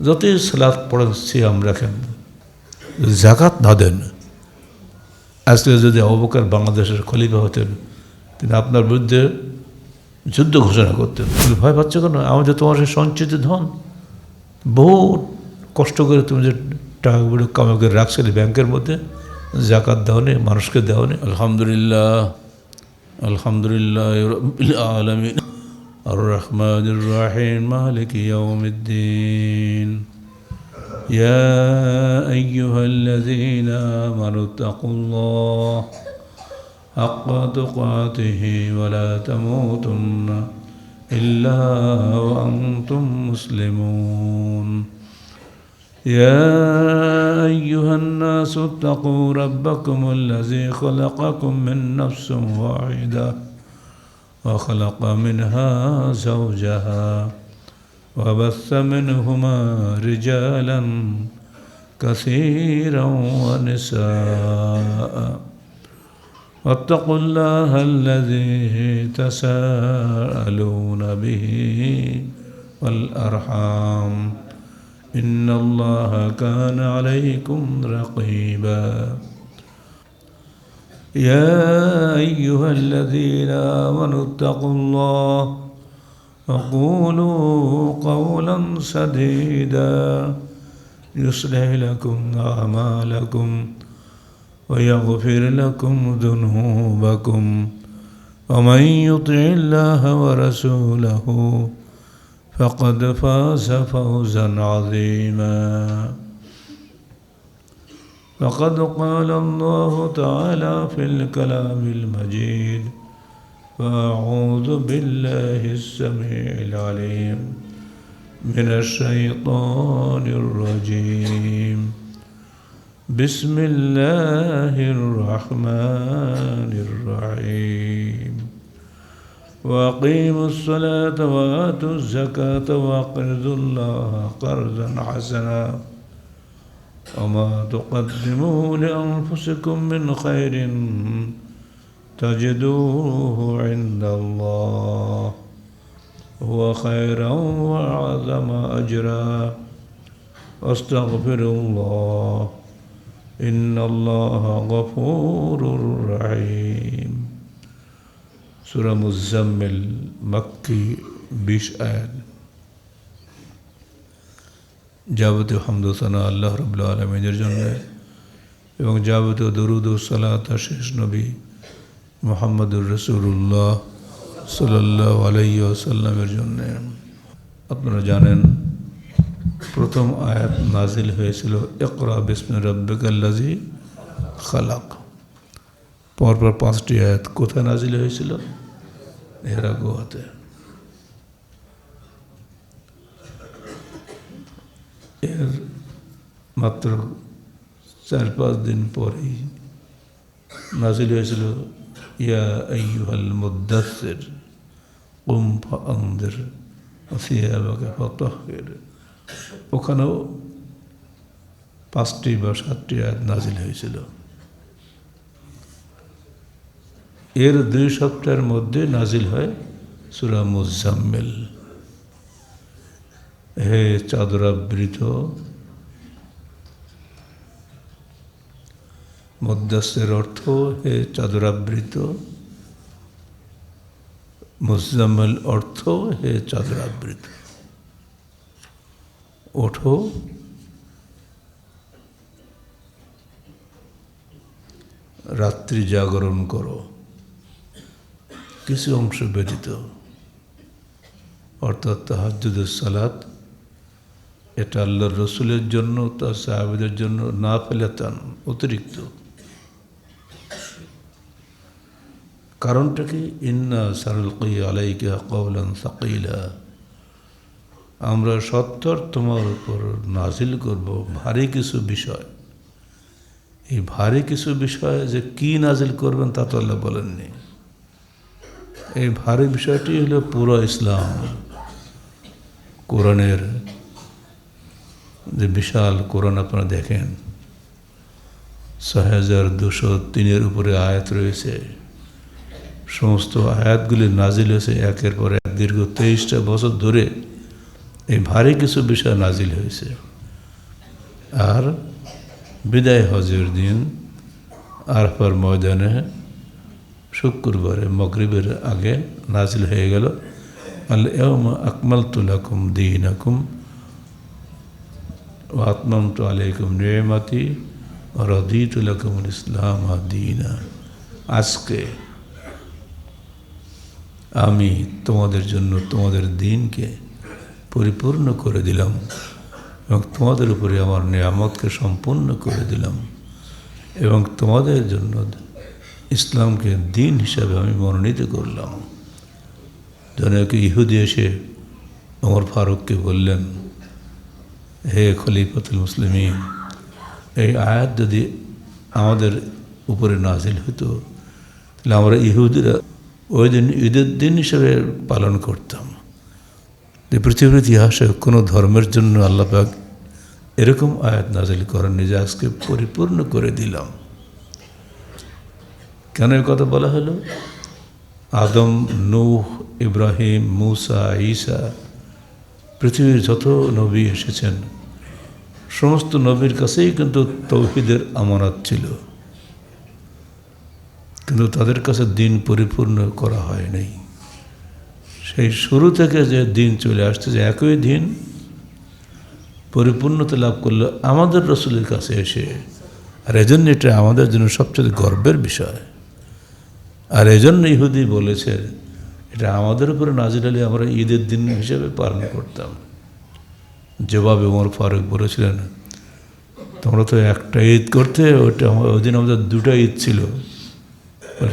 যতই সালাত পড়েন সিয়াম রাখেন, জাকাত না দেন, আজকে যদি আবু বকর বাংলাদেশের খলিফা হতেন, তিনি আপনার বিরুদ্ধে যুদ্ধ ঘোষণা করতেন। তুমি ভয় পাচ্ছ কেন? আমাদের তোমার সেই সঞ্চিত ধন, বহু কষ্ট করে তুমি যে টাকাগুলো কামাই করে রাখছিলে ব্যাংকের মধ্যে, জাকাত দেওয়া নেই, মানুষকে দেওয়া নেই। আলহামদুলিল্লাহ, আলহামদুলিল্লাহ রাব্বিল আলামিন আর রহমানির রহিম মালিকি ইয়াউমিদ্দিন। يا أيها الذين آمنوا اتقوا الله حق تقاته ولا تموتن إلا وأنتم مسلمون. يا أيها الناس اتقوا ربكم الذي خلقكم من نفس واحدة وخلق منها زوجها وبث منهما رجالا كثيرا ونساء واتقوا الله الذي تساءلون به والأرحام إن الله كان عليكم رقيبا. يا أيها الذين آمنوا اتقوا الله وقولوا قولا سديدا يصلح لكم أعمالكم ويغفر لكم ذنوبكم ومن يطع الله ورسوله فقد فاز فوزا عظيما. فقد قال الله تعالى في الكلام المجيد: فأعوذ بالله السميع العليم من الشيطان الرجيم. بسم الله الرحمن الرحيم. وأقيموا الصلاة وآتوا الزكاة وأقرضوا الله قرضا حسنا وما تقدموا لأنفسكم من خير تجدوه عند الله هو خيرا وأعظم أجرا واستغفروا الله إن الله غفور رحيم. সূরা মুজাম্মিল মক্কি 20 আয়াত। যাবতীয় হামদ ও সানা আল্লাহ রাব্বুল আলামিনের জন্য এবং যাবতীয় দরুদ ও সালাত শেষ নবী মুহাম্মদুর রাসূলুল্লাহ সাল্লাল্লাহু আলাইহি ওয়াসাল্লামের জন্য। আপনারা জানেন প্রথম আয়াত নাজিল হয়েছিল ইকরা বিসমি রাব্বিকাল্লাযী খালাক। পরপর 5টি আয়াত কোথায় নাজিল হয়েছিল? হেরা গুহাতে। এর মাত্র 4-5 দিন পরেই নাজিল হয়েছিল ইয়া আইয়ুহাল মুদ্দাসসির কুম ফাআনদির ওয়া সিয়াবাকা ফাতাহহির। ওখানেও 5টি বা 7টি আয়াত নাজিল হয়েছিল। এর 2 সপ্তাহের মধ্যে নাজিল হয় সূরা মুজাম্মিল। হে চাদরাবৃত, মুদ্দাসসির অর্থ হে চাদরাবৃত, মুজাম্মিল অর্থ হে চাদরাবৃত। ওঠো, রাত্রি জাগরণ করো, কিছু অংশ ব্যতীত, অর্থাৎ তাহাজ্জুদের সালাত। এটা আল্লাহর রসুলের জন্য, তার সাহাবীদের জন্য নাফিলাতান, অতিরিক্ত। কারণটা কি? ইন্না সানুলকি আলাইকা কওলান সাকিলা, আমরা সত্তর তোমার উপর নাজিল করব ভারী কিছু বিষয়। এই ভারী কিছু বিষয় যে কি নাজিল করবেন তা তো আল্লাহ বলেননি। এই ভারী বিষয়টি হলো পুরো ইসলাম। কোরআনের যে বিশাল কোরআন আপনারা দেখেন, ৬,২০৩ উপরে আয়াত রয়েছে। সমস্ত আয়াতগুলি নাজিল হয়েছে একের পর এক দীর্ঘ 23টা বছর ধরে এই ভারী কিছু বিষয় নাজিল হয়েছে। আর বিদায় হজের দিন আরাফার ময়দানে শুক্রবারে মাগরিবের আগে নাজিল হয়ে গেল, আল ইয়াওমা আকমালতু লাকুম দীনাকুম ওয়া আতমামতু আলাইকুম নি'মাতি ওয়া রাদিতু লাকুমুল ইসলাম দীনা। আজকে আমি তোমাদের জন্য তোমাদের দিনকে পরিপূর্ণ করে দিলাম এবং তোমাদের উপরে আমার নিয়ামতকে সম্পূর্ণ করে দিলাম এবং তোমাদের জন্য ইসলামকে দিন হিসাবে আমি মনোনীত করলাম। জনক ইহুদি এসে ওমর ফারুককে বললেন, হে খলিফাতুল মুসলিমিন, এই আয়াত যদি আমাদের উপরে নাজিল হতো তাহলে আমরা ইহুদিরা ওই দিন ঈদের দিন হিসেবে পালন করতাম। যে পৃথিবীর ইতিহাসে কোনো ধর্মের জন্য আল্লাহ পাক এরকম আয়াত নাজিল করেননি যে আজকে পরিপূর্ণ করে দিলাম। কেন এই কথা বলা হলো? আদম, নূহ, ইব্রাহিম, মুসা, ঈসা, পৃথিবীর যত নবী এসেছেন সমস্ত নবীর কাছেই কিন্তু তৌহিদের আমানত ছিল, কিন্তু তাদের কাছে দিন পরিপূর্ণ করা হয় নাই। সেই শুরু থেকে যে দিন চলে আসছে, যে একই দিন পরিপূর্ণতা লাভ করলো আমাদের রসুলের কাছে এসে। আর এজন্য এটা আমাদের জন্য সবচেয়ে গর্বের বিষয়। আর এজন্য ইহুদি বলেছে এটা আমাদের উপরে নাজিল হলে আমরা ঈদের দিন হিসেবে পালন করতাম। জবাবে ওমর ফারুক বলেছিলেন, তোমরা তো একটা ঈদ করতে, ওইটা ওই দিন আমাদের দুটো ঈদ ছিল।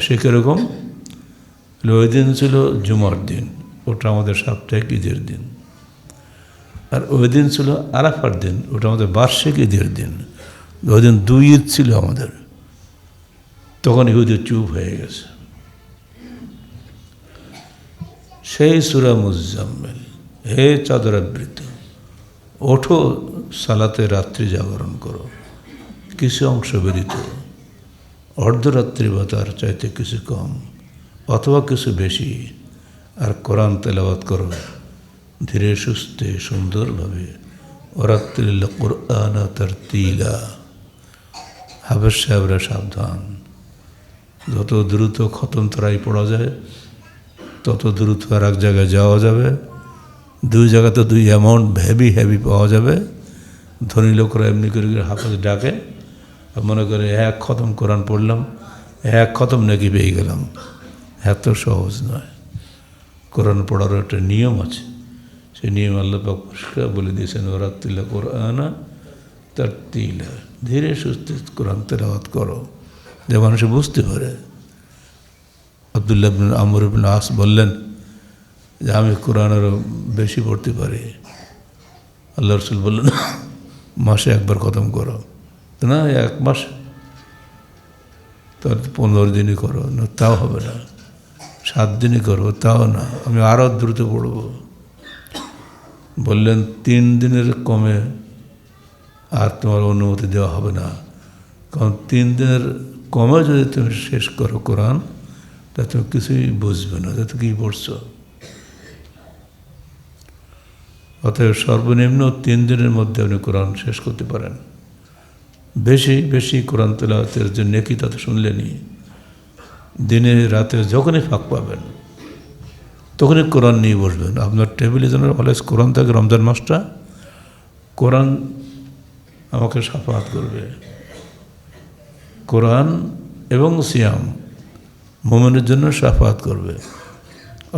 সে কীরকম? ওই দিন ছিল জুমার দিন, ওটা আমাদের সাপ্তাহিক ঈদের দিন। আর ওই দিন ছিল আরাফার দিন, ওটা আমাদের বার্ষিক ঈদের দিন। ওই দিন দুই ঈদ ছিল আমাদের। তখন ইহুদি চুপ হয়ে গেছে। সেই সূরা মুজাম্মিল, হে চাদরাবৃত, ওঠো সালাতে রাত্রি জাগরণ করো, কিছু অংশ ব্যতীত, অর্ধরাত্রি বা তার চাইতে কিছু কম অথবা কিছু বেশি, আর কোরআন তেলাওয়াত করো ধীরে সুস্থে সুন্দরভাবে। ওরাত্তিল কুরআন তারতিলা। হাফেজ সাহেবরা সাবধান, যত দ্রুত খতম তরাই পড়া যায় তত দ্রুত আর এক জায়গায় যাওয়া যাবে। দুই জায়গাতে দুই অ্যামাউন্ট হেভি পাওয়া যাবে। ধনী লোকরা এমনি করে হাফেজ ডাকে, মনে করে এক খতম কোরআন পড়লাম, এক খতম নাকি পেয়ে গেলাম। এত সহজ নয়। কোরআন পড়ারও একটা নিয়ম আছে। সেই নিয়ম আল্লাহ পাক পরিষ্কার বলে দিয়েছেন, ওরাত্তিল কুরআন তারতিলা, ধীরে সুস্থে কোরআন তেলাওয়াত করো যে মানুষ বুঝতে পারে। আব্দুল্লাহ ইবনে আমর ইবনে আস বললেন যে আমি কোরআন আরও বেশি পড়তে পারি। আল্লাহ রসুল বললেন, মাসে একবার খতম করো। না, এক মাস, তার 15 দিনই করো না, তাও হবে না। 7 দিনই করো, তাও না, আমি আরও দ্রুত পড়ব। বললেন 3 দিনের কমে আর তোমার অনুমতি দেওয়া হবে না, কারণ 3 দিনের কমে যদি তুমি শেষ করো কোরআন, তা তুমি কিছুই বুঝবে না যে তুমি কী পড়ছো। অতএব সর্বনিম্ন 3 দিনের মধ্যে আপনি কোরআন শেষ করতে পারেন। বেশি কোরআন তেলাওয়াতের যে নেকি তা তো শুনলেনি। দিনে রাতে যখনই ফাঁক পাবেন তখনই কোরআন নিয়ে বসবেন। আপনার টেবিলে যেন অলওয়েজ কোরআন থাকে। রমজান মাসটা কোরআন আমাকে সাফাত করবে। কোরআন এবং সিয়াম মুমিনের জন্য সাফাত করবে।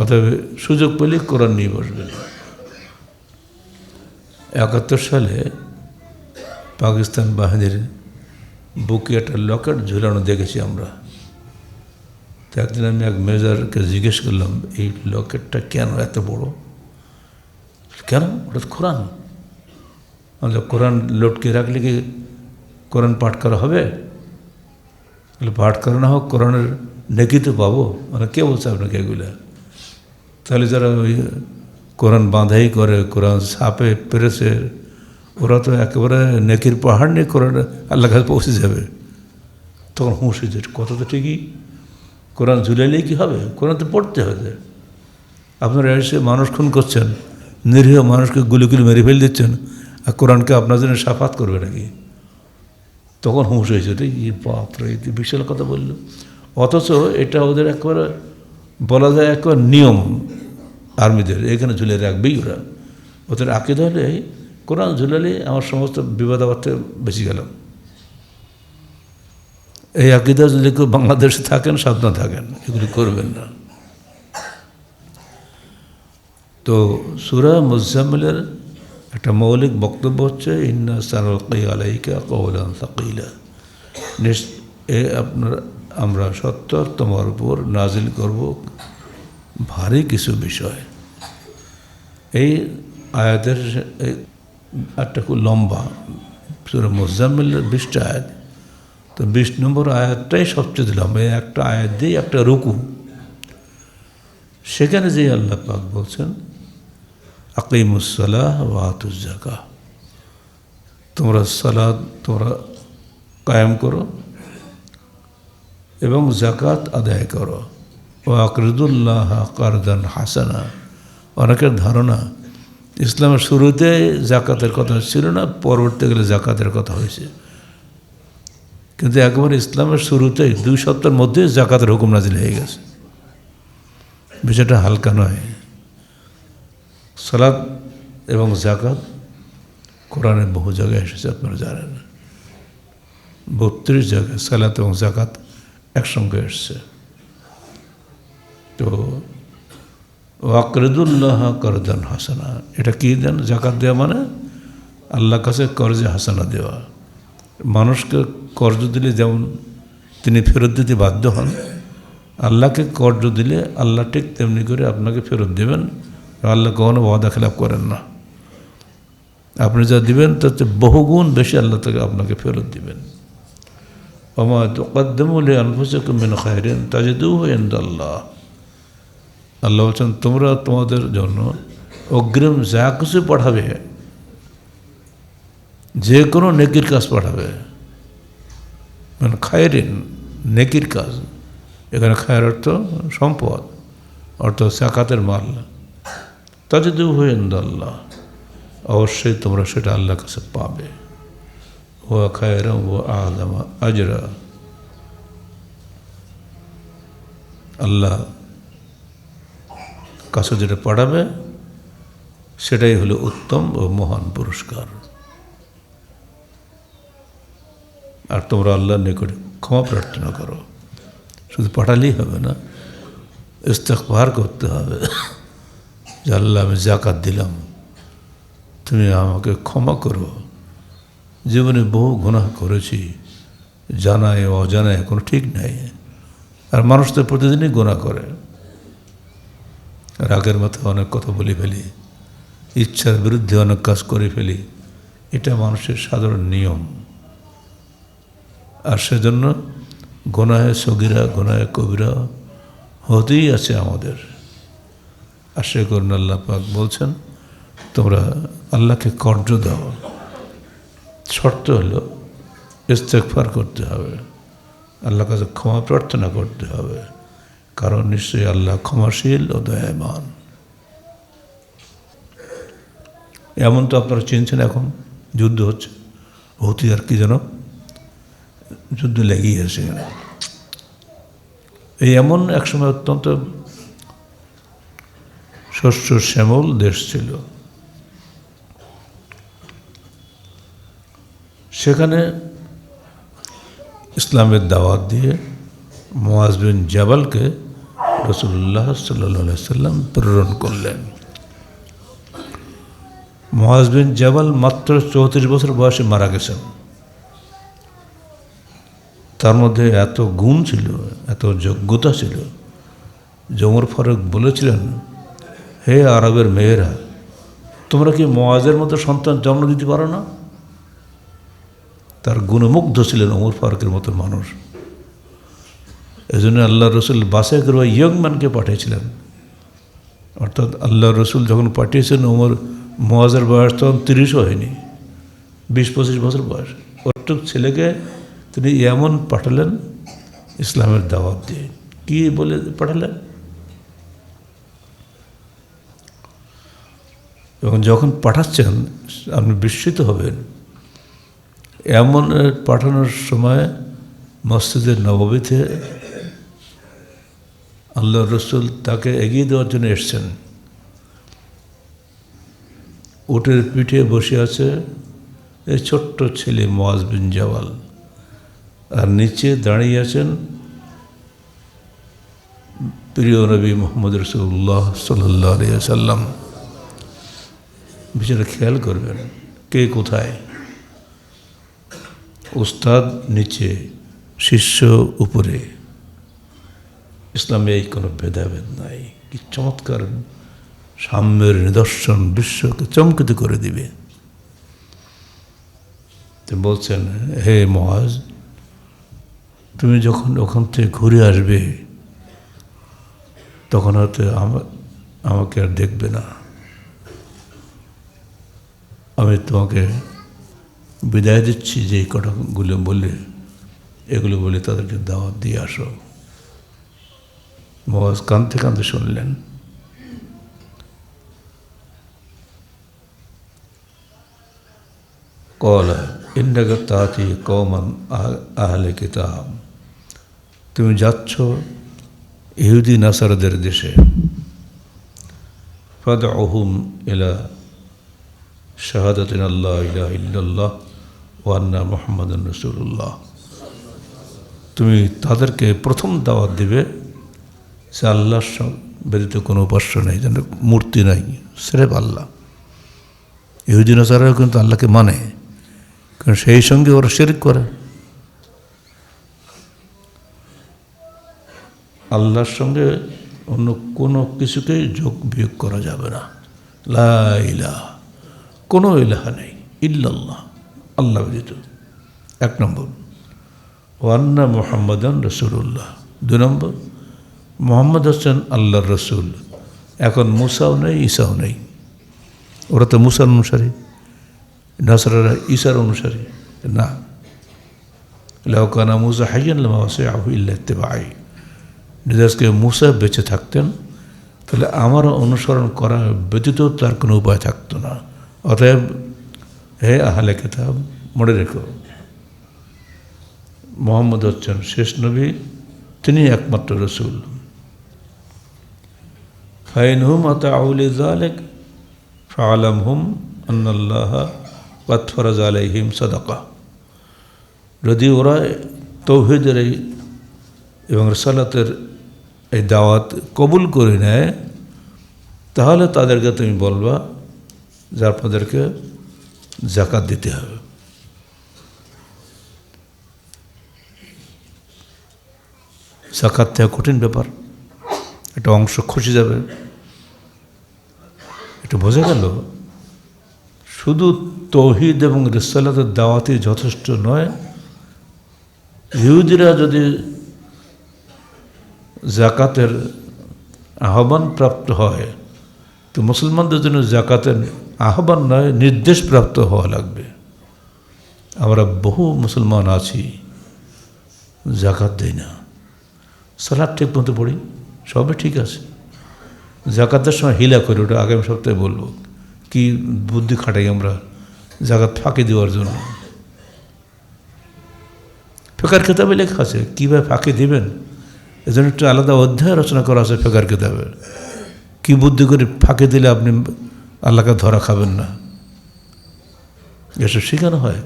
অতএব সুযোগ পেলে কোরআন নিয়ে বসবেন। 71 সালে পাকিস্তান বাহিনীর বুকে একটা লকেট ঝুলানো দেখেছি আমরা। তো একদিন আমি এক মেজরকে জিজ্ঞেস করলাম, এই লকেটটা কেন এত বড়? কেন? ওটা কোরআন। কোরআন লটকে রাখলে কি কোরআন পাঠ করা হবে? পাঠ করা না হোক, কোরআনের নেকি তো পাবো। কে বলছে আপনাকে এগুলা? তাহলে যারা ওই কোরআন বাঁধাই করে, কোরআন ছাপে পেরেছে, ওরা তো একেবারে নেকির পাহাড় নিয়ে কোরআন আল্লাহ কাছে পৌঁছে যাবে। তখন হুঁশ হয়েছে, কথা তো ঠিকই, কোরআন ঝুলাইলেই কি হবে? কোরআন তো পড়তে হবে। আপনারা এসে মানুষ খুন করছেন, নিরীহ মানুষকে গুলি গুলি মেরে ফেলে দিচ্ছেন, আর কোরআনকে আপনার জন্য সাফাত করবে নাকি? তখন হুঁশ হয়েছে, রে বাপরে, বিশাল কথা বলল। অথচ এটা ওদের একেবারে বলা যায় একেবারে নিয়ম, আর্মিদের এখানে ঝুলে রাখবেই ওরা। ওদের আকিদা হলে কোরআন ঝুলালে আমার সমস্ত বিবাদ আবার বেশি গেল। এই আকিদা যদি কেউ বাংলাদেশে থাকেন সাবধান থাকেন, এগুলি করবেন না। তো সূরা মুজাম্মিলের একটা মৌলিক বক্তব্য হচ্ছে ইন্না সানুলকি আলাইকা কওলান সাকিলা, আমরা সত্তর তোমার উপর নাজিল করব ভারী কিছু বিষয়। এই আয়াতের একটা খুব লম্বা, সূরা মুজাম্মিলের 20টা আয়াত, তো 20 নম্বর আয়াতটাই সবচেয়ে লম্বা। এই একটা আয়াত দিয়ে একটা রুকু, সেখানে যে আল্লাহ পাক বলছেন আকিমুসসালাহ ওয়া আতুজ যাকাহ, তোমরা সালাত তোমরা কায়েম করো এবং যাকাত আদায় করো। ও আকরিদুল্লাহ কারদান হাসানা। অনেকের ধারণা ইসলামের শুরুতে যাকাতের কথা ছিল না, পরবর্তী গেলে যাকাতের কথা হয়েছে, কিন্তু একবার ইসলামের শুরুতেই 2 সপ্তাহের মধ্যে যাকাতের হুকুম নাজিল হয়ে গেছে। বিষয়টা হালকা নয়। সালাত এবং যাকাত কোরআনে বহু জায়গায় এসেছে, আপনারা জানেন 32 জায়গায় সালাত এবং যাকাত একসঙ্গে এসছে। তো ওয়াকরিদুল্লাহ করদান হাসানা, এটা কী দেন? যাকাত দেওয়া মানে আল্লাহর কাছে কর্জে হাসানা দেওয়া। মানুষকে কর্জ দিলে যেমন তিনি ফেরত দিতে বাধ্য হন, আল্লাহকে কর্জ দিলে আল্লাহ ঠিক তেমনি করে আপনাকে ফেরত দেবেন। আল্লাহ কখনো ওয়াদা খেলাপ করেন না। আপনি যা দিবেন তার চেয়ে বহুগুণ বেশি আল্লাহ থেকে আপনাকে ফেরত দিবেন। ওমা তুকদ্দিমু লিআনফুসিকুম মিন খায়রিন তাজিদুহু ইনদাল্লাহ। আল্লাহ বলছেন তোমরা তোমাদের জন্য অগ্রিম যা কিছু পাঠাবে, যে কোনো নেকির কাজ পাঠাবে, মানে খায়রিন নেকির কাজ, এখানে খায়ের অর্থ সম্পদ, অর্থ যাকাতের মাল, তাজিদুহু ইনদাল্লাহ, অবশ্যই তোমরা সেটা আল্লাহর কাছে পাবে। ওয়া খায়রান ওয়া আ'যামা আজরা, আল্লাহ কাছে যেটা পাঠাবে সেটাই হলো উত্তম ও মহান পুরস্কার। আর তোমরা আল্লাহর নিকটে ক্ষমা প্রার্থনা করো। শুধু পাঠালেই হবে না, ইস্তেগফার করতে হবে যে আল্লাহ আমি যাকাত দিলাম, তুমি আমাকে ক্ষমা করো। জীবনে বহু গুনাহ করেছি, জানায় অজানায় কোনো ঠিক নাই। আর মানুষ তো প্রতিদিনই গুনাহ করে, রাগের মাথায় অনেক কথা বলে ফেলি, ইচ্ছার বিরুদ্ধে অনেক কাজ করে ফেলি, এটা মানুষের সাধারণ নিয়ম। আর সেজন্য গুনাহে সগীরা গুনাহে কবিরা হতেই আছে আমাদের। আশা করুন আল্লাহ পাক বলছেন তোমরা আল্লাহকে কর্জ দাও, শর্ত হলো ইস্তেগফার করতে হবে, আল্লাহর কাছে ক্ষমা প্রার্থনা করতে হবে, কারণ নিশ্চয়ই আল্লাহ ক্ষমাশীল ও দয়াবান। এমন তো আপনারা চিনছেন, এখন যুদ্ধ হচ্ছে, হতি আর কি যেন যুদ্ধ লেগেই আছে। এই এমন একসময় অত্যন্ত শস্য শ্যামল দেশ ছিল, সেখানে ইসলামের দাওয়াত দিয়ে মুআজ বিন জাবালকে রাসূলুল্লাহ সাল্লাল্লাহু আলাইহি সাল্লাম প্রেরণ করলেন। মুআজ বিন জাবাল মাত্র 34 বছর বয়সে মারা গেছেন। তার মধ্যে এত গুণ ছিল, এত যোগ্যতা ছিল, ওমর ফারুক বলেছিলেন, হে আরবের মেয়েরা, তোমরা কি মুআজের মতো সন্তান জন্ম দিতে পারো না? তার গুণমুগ্ধ ছিলেন ওমর ফারুকের মতো মানুষ। এই জন্য আল্লাহ রসুল বাছাই করে ইয়ং ম্যানকে পাঠিয়েছিলেন। অর্থাৎ আল্লাহ রসুল যখন পাঠিয়েছেন মুআজের বয়স তখন 30ও হয়নি, 20-25 বছর বয়স। ওটুক ছেলেকে তিনি এমন পাঠালেন ইসলামের দাওয়াত দিয়ে। কি বলে পাঠালেন? এবং যখন পাঠাচ্ছেন আপনি বিস্মিত হবেন। এমন পাঠানোর সময় মসজিদে নববীতে আল্লাহ রসুল তাকে এগিয়ে দেওয়ার জন্য এসছেন। উটের পিঠে বসে আছে এই ছোট্ট ছেলে মুআজ বিন জাবাল, আর নিচে দাঁড়িয়ে আছেন প্রিয় নবী মুহাম্মদ রাসূলুল্লাহ সাল্লাল্লাহু আলাইহি ওয়াসাল্লাম। বিচারে খেয়াল করবেন কে কোথায়, উস্তাদ নিচে, শিষ্য উপরে। ইসলামে এই কোনো ভেদাভেদ নাই। কি চমৎকার সাম্যের নিদর্শন, বিশ্বকে চমকিত করে দিবে। তো বলছেন, হে মুআজ, তুমি যখন ওখান থেকে ঘুরে আসবে তখন হয়তো আমাকে আর দেখবে না। আমি তোমাকে বিদায় দিচ্ছি যে এই কথাগুলো বলে, এগুলো বলে তাদেরকে দাওয়াত দিয়ে আসো। মুআজ কাঁদতে কাঁদতে শুনলেন। ক্বালা ইন্নাকা তাতি কওমান আহলে কিতাব, তুমি যাচ্ছ ইহুদি নাসারাদের দেশে। ফাদউহুম ইলা শাহাদাতিন আল্লা ইলাহা ইল্লাল্লাহ ওয়া আন্না মুহাম্মাদুর রাসূলুল্লাহ, তুমি তাদেরকে প্রথম দাওয়াত দিবে যে আল্লাহর ব্যতীত কোনো উপাস্য নেই, যেন মূর্তি নাই, সিরেফ আল্লাহ। ইহুদি নাসারাও কিন্তু আল্লাহকে মানে, কারণ সেই সঙ্গে ওরা শিরক করে। আল্লাহর সঙ্গে অন্য কোনো কিছুকেই যোগ বিয়োগ করা যাবে না। লা ইলাহা, কোনো ইলাহা নেই ইল্লাল্লাহ, আল্লাহ ব্যতীত, এক নম্বর। ওয়া আন্না মুহাম্মাদান রাসূলুল্লাহ, দুই নম্বর, মুহাম্মদ হচ্ছেন আল্লাহর রসুল। এখন মুসাও নেই, ঈসাও নেই। ওরা তো মুসার অনুসারী, নাসারারা ঈসার অনুসারী না। লাউ কানা মুসা হাইয়ান লামা ওয়াসিআহু ইল্লা ইত্তিবাই, আজকে মুসা বেঁচে থাকতেন তাহলে আমার অনুসরণ করা ব্যতীত তার কোনো উপায় থাকতো না। অতএব হে আহলে কিতাব, মনে রেখো মুহাম্মদ হচ্ছেন শেষ নবী, তিনি একমাত্র রসুল। ফাইনহুম আতাউ লিযালিক ফাআলামহুম আন্নাল্লাহা ক্বাদ ফারাযা আলাইহিম সাদাকা, যদি ওরা তাওহীদের এবং রিসালাতের এই দাওয়াত কবুল করে নেয় তাহলে তাদেরকে তুমি বলবা যে আপনাদেরকে যাকাত দিতে হবে। যাকাত দেওয়া কঠিন ব্যাপার, একটা অংশ খসে যাবে। এটা বোঝা গেল শুধু তাওহীদ এবং রিসালাতের দাওয়াতই যথেষ্ট নয়। ইহুদিরা যদি যাকাতের আহ্বান প্রাপ্ত হয় তো মুসলমানদের জন্য যাকাতের আহ্বান নয়, নির্দেশ প্রাপ্ত হওয়া লাগবে। আমরা বহু মুসলমান আছি যাকাত দেই না, সালাত ঠিক মতো পড়ি, সবই ঠিক আছে, যাকাতের সময় হিলা করি, ওটা আগামী সপ্তাহে বলবো কি বুদ্ধি খাটাই আমরা যাকাত ফাঁকি দেওয়ার জন্য। ফিকহের কিতাবে লেখা আছে কীভাবে ফাঁকি দেবেন, এজন্য একটা আলাদা অধ্যায় রচনা করা আছে ফিকহের কিতাবে। কী বুদ্ধি করে ফাঁকি দিলে আপনি আল্লাহকে ধরা খাবেন না, এসব শেখানো হয়,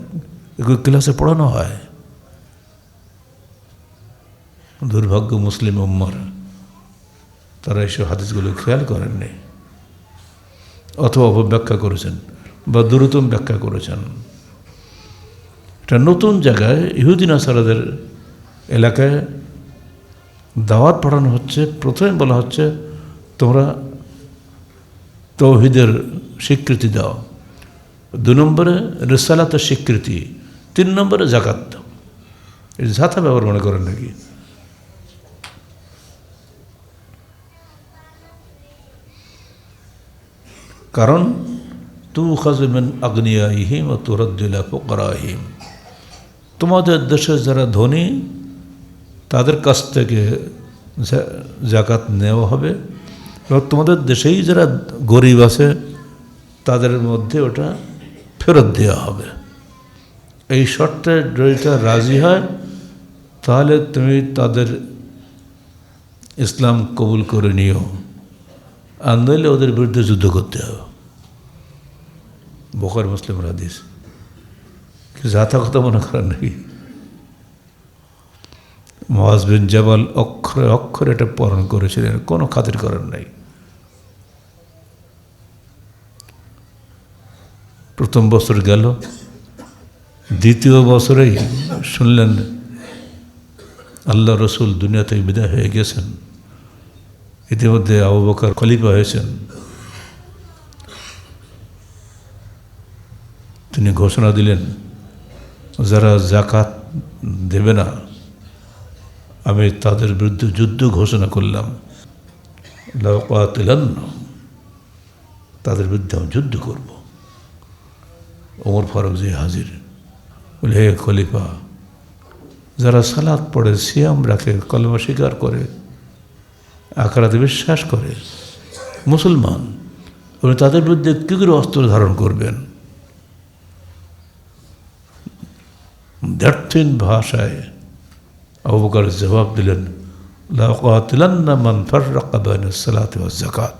এগুলো ক্লাসে পড়ানো হয়। দুর্ভাগ্য মুসলিম উম্মার, তারা এইসব হাদিসগুলো খেয়াল করেননি অথবা অপব্যাখ্যা করেছেন বা দুরুতম ব্যাখ্যা করেছেন। এটা নতুন জায়গায় ইহুদি নাসারাদের এলাকায় দাওয়াত পড়ানো হচ্ছে। প্রথমে বলা হচ্ছে তোমরা তাওহীদের স্বীকৃতি দাও, 2 নম্বরে রিসালাতের স্বীকৃতি, 3 নম্বরে যাকাত দাও। এই ঝাঁথা ব্যবহার মনে করেন নাকি? কারণ তুখাযু মিন আগনিয়াইহিম ওয়া তুরাদ্দু ইলা ফুকারাইহিম, তোমাদের দেশে যারা ধনী তাদের কাছ থেকে যাকাত নেওয়া হবে, এবং তোমাদের দেশেই যারা গরিব আছে তাদের মধ্যে ওটা ফেরত দেওয়া হবে। এই শর্তে যদি তারা রাজি হয় তাহলে তুমি তাদের ইসলাম কবুল করে নিও, আর নইলে ওদের বিরুদ্ধে যুদ্ধ করতে হবে। বুখারী মুসলিম হাদিস। কি জাতা কথা মনে করেন নাকি? মুআজ বিন জাবাল অক্ষরে অক্ষরে এটা পালন করেছিলেন, কোনো খাতির করার নাই। প্রথম বছর গেল, দ্বিতীয় বছরেই শুনলেন আল্লাহ রসুল দুনিয়া থেকে বিদায় হয়ে গেছেন। ইতিমধ্যে আবু বকর খলিফা হয়েছেন। তিনি ঘোষণা দিলেন, যারা জাকাত দেবে না আমি তাদের বিরুদ্ধে যুদ্ধ ঘোষণা করলাম, লাউকাতিলান্না, তাদের বিরুদ্ধে আমি যুদ্ধ করব। ওমর ফারুক জি হাজির, বলে হে খলিফা, যারা সালাত পড়ে, সিয়াম রাখে, কলমা স্বীকার করে, আখিরাতে বিশ্বাস করে, মুসলমান, উনি তাদের বিরুদ্ধে কী করে অস্ত্র ধারণ করবেন? দ্ব্যর্থহীন ভাষায় আবু বকর জবাব দিলেন, লাউকাতিলান্না মান ফাররাকা বাইনাস সালাতি ওয়াজ যাকাত,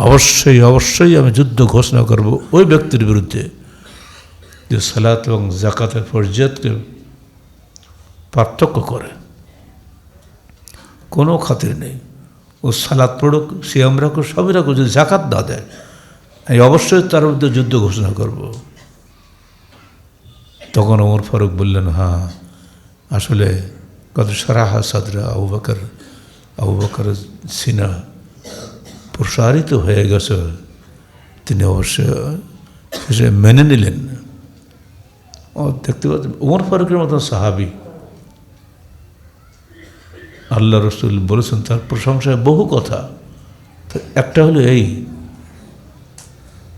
অবশ্যই অবশ্যই আমি যুদ্ধ ঘোষণা করব ওই ব্যক্তির বিরুদ্ধে যে সালাত এবং যাকাতের ফরজিয়তকে পার্থক্য করে। কোনো খাতির নেই, ও সালাত পড়ুক, সিয়াম রাখুক, সবই রাখুক, যদি যাকাত না দেয় আমি অবশ্যই তার বিরুদ্ধে যুদ্ধ ঘোষণা করব। তখন ওমর ফারুক বললেন, হ্যাঁ আসলে কত সারাহা সাদরা, আবু বকর সিনা প্রসারিত হয়ে গেছে। তিনি অবশ্যই সে মেনে নিলেন। ও দেখতে পাচ্ছেন ওমর ফারুকের মতো সাহাবি, আল্লাহ রসুল বলেছেন তার প্রশংসায় বহু কথা, তো একটা হলো এই,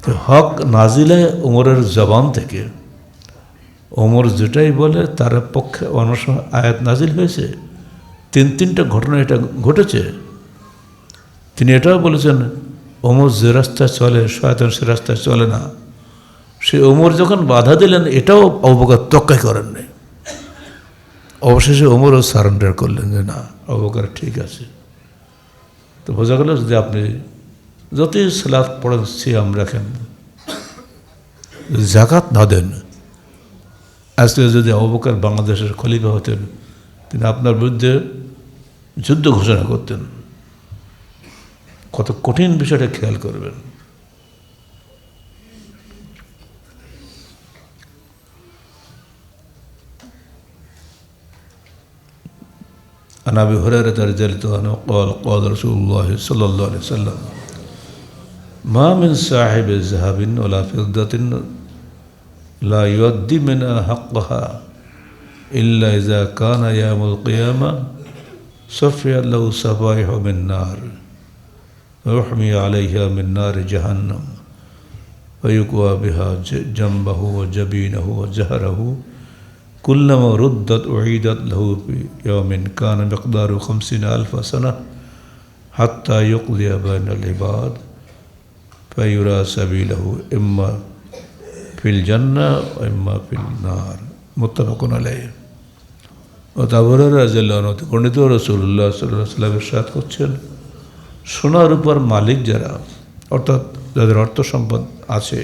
তো হক নাজিলে ওমরের জবান থেকে ওমর যেটাই বলে তার পক্ষে অনেক সময় আয়াত নাজিল হয়েছে। তিনটা ঘটনা এটা ঘটেছে। তিনি এটাও বলেছেন, ওমর যে রাস্তায় চলে শয়তান সে রাস্তায় চলে না। সে ওমর যখন বাধা দিলেন এটাও আবু বকর তোয়াক্কা করেন নাই। অবশেষে ওমরও সারেন্ডার করলেন যে না, আবু বকর ঠিক আছে। তো বোঝা গেল যদি আপনি যতই সালাত পড়েন, সিয়াম রাখেন, যাকাত না দেন, আজকে যদি আবু বকর বাংলাদেশের খলিফা হতেন, তিনি আপনার বিরুদ্ধে যুদ্ধ ঘোষণা করতেন। কত কঠিন বিষয়টা খেয়াল করবেন। عن أبي هريرة رضي الله عنه قال قال رسول الله صلى الله عليه وسلم ما من صاحب ذهب ولا فضة لا يؤدي منها حقها إلا إذا كان يوم القيامة صفي له صفائح من نار ويحمي عليها من نار جهنم ويكوى بها جنبه وجبينه وجهره كلما ردت أعيدت له في يوم كان مقداره 50,000 سنة حتى يقضي بين العباد فيرى سبيله إما في الجنة وإما في النار متفق عليه। আবু হুরায়রা রাদিয়াল্লাহু আনহু বর্ণিত, রাসূলুল্লাহ সাল্লাল্লাহু আলাইহি ওয়াসাল্লাম ইরশাদ করছেন, সোনার উপর মালিক যারা, অর্থাৎ যাদের অর্থ সম্পদ আছে,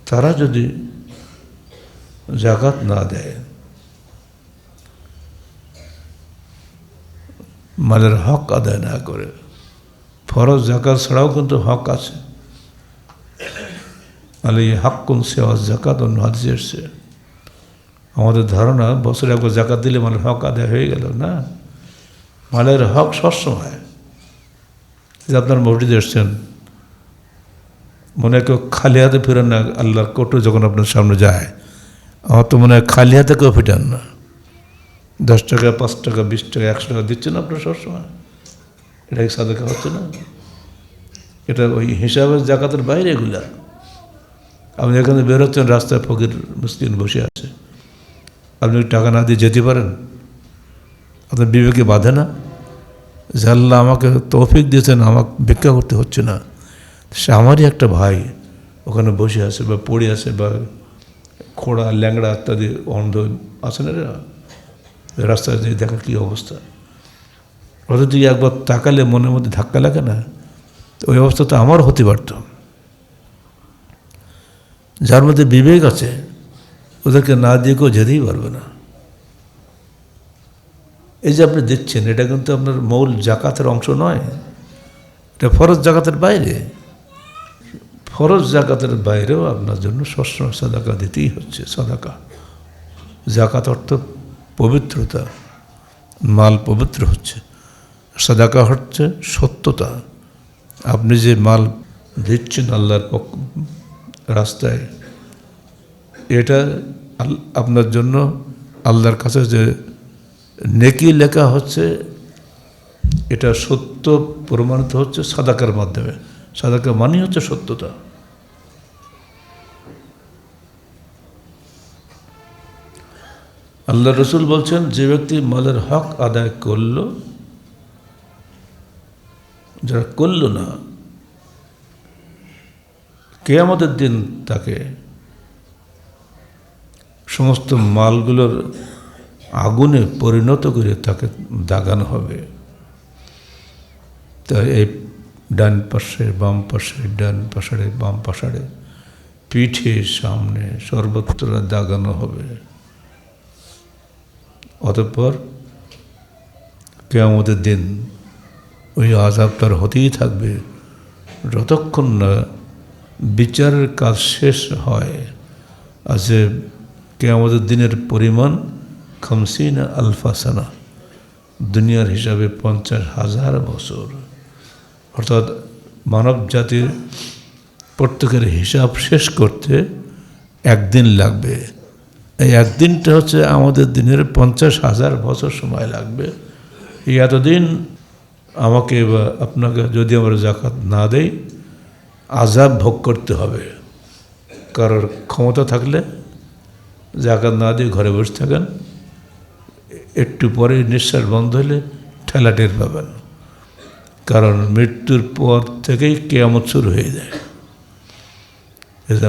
তারা যদি যাকাত না দেয়, মালের হক আদায় না করে, ফরজ যাকাত ছাড়াও কিন্তু হক আছে, আলী হাক্কুন সিওয়া যাকাত অন্য হাদিসে এসেছে। আমাদের ধারণা বছরে একবার যাকাত দিলে মালের হক আদায় হয়ে গেল, না, মালের হক সবসময়। যে আপনার মসজিদে এসছেন, মনে কেউ খালি হাতে ফেরেন না, আল্লাহর কোটো যখন আপনার সামনে যায়, আমার তো মনে হয় খালি হাতে কেউ ফিটান না। 10 টাকা 5 টাকা 20 টাকা 100 টাকা দিচ্ছেন আপনার সবসময়, এটা কি সাদাকা হচ্ছে না? এটা ওই হিসাবের যাকাতের বাইরে এগুলা। আপনি এখানে বেরোচ্ছেন, রাস্তায় ফকির মিসকিন বসে আছে, আপনি টাকা না দিয়ে যেতে পারেন? আপনার বিবেকে বাঁধে না যে আল্লাহ আমাকে তৌফিক দিয়েছেন, আমাকে ভিক্ষা করতে হচ্ছে না, সে আমারই একটা ভাই ওখানে বসে আছে বা পড়ে আছে বা খোড়া ল্যাংড়া ইত্যাদি অন্ধ আছে না রে, রাস্তায় দিয়ে দেখা কী অবস্থা। ওদের দিকে একবার তাকালে মনের মধ্যে ধাক্কা লাগে না? ওই অবস্থা তো আমার হতে পারত। যার মধ্যে বিবেক আছে ওদেরকে না দিয়ে কেউ যেতেই পারবে না। এই যে আপনি দেখছেন, এটা কিন্তু আপনার মূল জাকাতের অংশ নয়, এটা ফরজ জাকাতের বাইরে। ফরজ জাকাতের বাইরেও আপনার জন্য সবসময় সাদাকা দিতেই হচ্ছে। সাদাকা, জাকাত অর্থ পবিত্রতা, মাল পবিত্র হচ্ছে। সাদাকা হচ্ছে সত্যতা। আপনি যে মাল দিচ্ছেন আল্লাহর রাস্তায়, এটা আপনার জন্য আল্লাহর কাছে যে নেকি লেখা হচ্ছে, এটা সত্য প্রমাণিত হচ্ছে সাদাকার মাধ্যমে। সাদাকা মানেই হচ্ছে সত্যতা। আল্লাহ রসুল বলছেন, যে ব্যক্তি মালের হক আদায় করল, যারা করল না, কিয়ামতের দিন তাকে সমস্ত মালগুলোর আগুনে পরিণত করে তাকে দাগানো হবে। তাই এই ডান পাশে বাম পাশে, ডান পাশাড়ে বাম পাশাড়ে, পিঠে সামনে সর্বত্র দাগানো হবে। অতঃপর কিয়ামতের দিন ওই আযাব তার হতেই থাকবে যতক্ষণ না বিচারের কাজ শেষ হয়। আর যে কিয়ামতের দিনের পরিমাণ 50 আলফা সানা, দুনিয়ার হিসাবে 50,000 বছর। অর্থাৎ মানব জাতির প্রত্যেকের হিসাব শেষ করতে একদিন লাগবে। এই একদিনটা হচ্ছে আমাদের দিনের 50,000 বছর সময় লাগবে। এই এতদিন আমাকে বা আপনাকে যদি আমরা জাকাত না দেই, আযাব ভোগ করতে হবে। কারোর ক্ষমতা থাকলে জাকাত না দিয়ে ঘরে বসে থাকেন, একটু পরে নিঃশ্বাস বন্ধ হলে ঠেলা টের পাবেন। কারণ মৃত্যুর পর থেকেই কিয়ামত শুরু হয়ে যায়।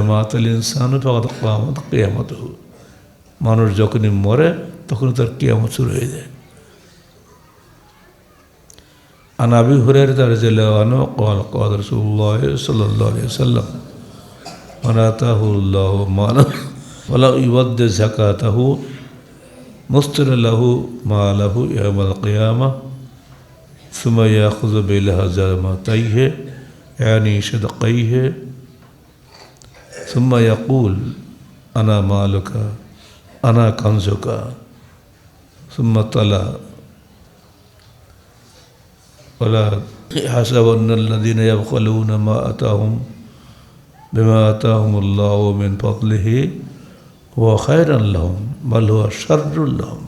মাতাল ইনসানু ফাকাদ কিয়ামত কিয়ামতুহু, মানুষ যখনই মরে তখন তার কিয়ামত শুরু হয়ে যায়। আন আবি হুরায়রা রাদিয়াল্লাহু আনহু قال قال رسول الله صلى الله عليه وسلم من آتاه الله مالا فلا يؤدي زكاته مستر له ماله يوم القيامة ثم يأخذ بلهزمتيه يعني شدقيه ثم يقول أنا مالك أنا كنزك ثم طلع ولا يحسبن الذين يبخلون بما آتاهم الله من فضله هو خيرا لهم بل هو شر لهم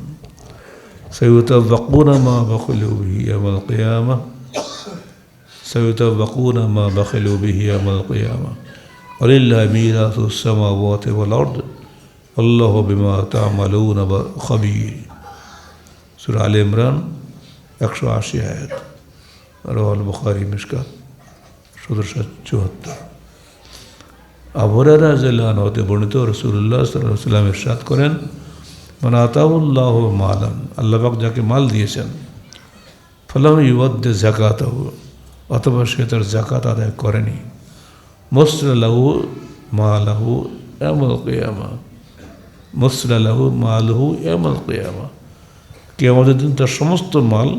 سيطوقون ما بخلوا به يوم القيامة سيطوقون ما بخلوا به يوم القيامة ولله ميراث السماوات والأرض والله بما تعملون خبير سورة آل عمران 180 আয়াত। রাওয়াহুল বুখারী মিশকাত 1774। আবু হুরায়রা রাদিয়াল্লাহু আনহু হতে বর্ণিত, রাসূলুল্লাহ সাল্লাল্লাহু আলাইহি ওয়াসাল্লাম ইরশাদ করেন, মান আতাহুল্লাহু মালান, আল্লাহ পাক যাকে মাল দিয়েছেন, ফালাম ইউআদ্দি যাকাতাহু, অথবা সে তার যাকাত আদায় করেনি, মুসরা লাহু মালাহু ইয়াউমাল কিয়ামা, মুসরা লাহু মালুহু ইয়াউমাল কিয়ামা, কিয়ামতের দিন তার সমস্ত মাল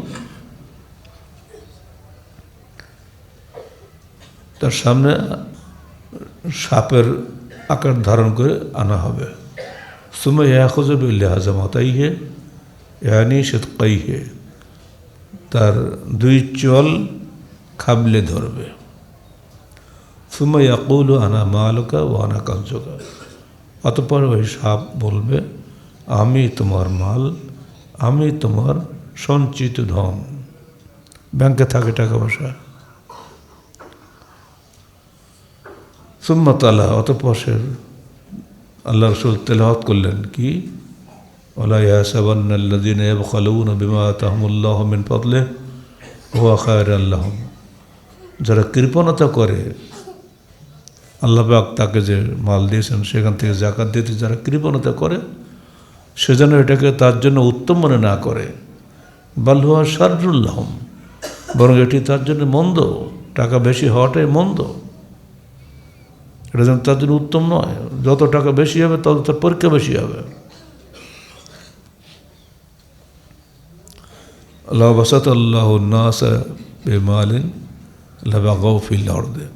তার সামনে সাপের আকার ধারণ করে আনা হবে। সুম্মা ইয়াখুযু বিলিহাযামাতাইহি ইয়ানি শিদকাইহি, তার দুই চল খাবলে ধরবে। সুম্মা ইয়াকুলু আনা মালুকা ওয়া আনা কানজুকা, অতঃপর ওই সাপ বলবে, আমি তোমার মাল, আমি তোমার সঞ্চিত ধন। ব্যাংকে থাকে টাকা পয়সা। সুম্মা তালা, অতঃপর আল্লাহ রাসূল তেলাওয়াত করলেন কি, ওয়ালা ইয়াহসাবান্না আল্লাযীনা ইয়াবখালুনা বিমা আতাহুমুল্লাহু মিন ফাদলিহি হুয়া খায়রান লাহুম, যারা কৃপণতা করে আল্লাহ পাক তাকে যে মাল দিয়েছেন সেখান থেকে জাকাত দিতে যারা কৃপণতা করে সেজন্য এটাকে তার জন্য উত্তম মনে না করে, বাল্হুয়া শাররুল্লাহম, বরং এটি তার জন্য মন্দ, টাকা বেশি হওয়াটাই মন্দ, এটা যেন তার জন্য উত্তম নয়। যত টাকা বেশি হবে তত তার পরীক্ষা বেশি হবে। আল্লাহ বাসাত আল্লাহ নাস বেমালিন লাবাগাউ ফিল আরদে।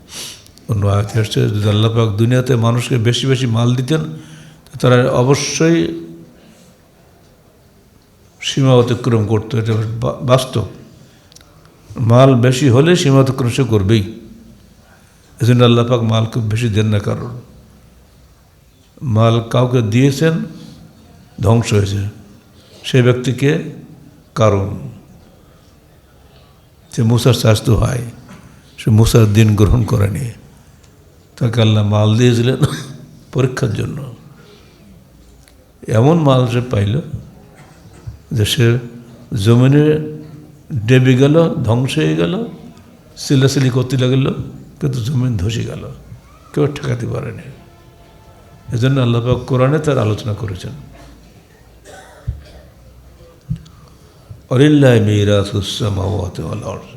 অন্য আয়াতে এসেছে যদি আল্লাহ পাক দুনিয়াতে মানুষকে বেশি বেশি মাল দিতেন তারা অবশ্যই সীমা অতিক্রম করতো। এটা বাস্তব, মাল বেশি হলে সীমা অতিক্রম সে করবেই। এই জন্য আল্লাহ পাক মাল খুব বেশি দেন না। কারণ মাল কাউকে দিয়েছেন, ধ্বংস হয়েছে, সেই ব্যক্তিকে কারণ যে মুসার স্বাস্থ্য হয়, সে মুসার দিন গ্রহণ করেনি, তাকে আল্লাহ মাল দিয়েছিলেন পরীক্ষার জন্য। এমন মাল সে পাইল যে সে জমিনে ডেবে গেল, ধ্বংস হয়ে গেল, সিলাসিলি করতে লাগল, কিন্তু জমিন ধসে গেল, কেউ ঠেকাতে পারেনি। এজন্য আল্লাহ পাক কোরআনে তার আলোচনা করেছেন। ওয়ালিল্লাহি মিরাসুস সামাওয়াতি ওয়াল আরদ।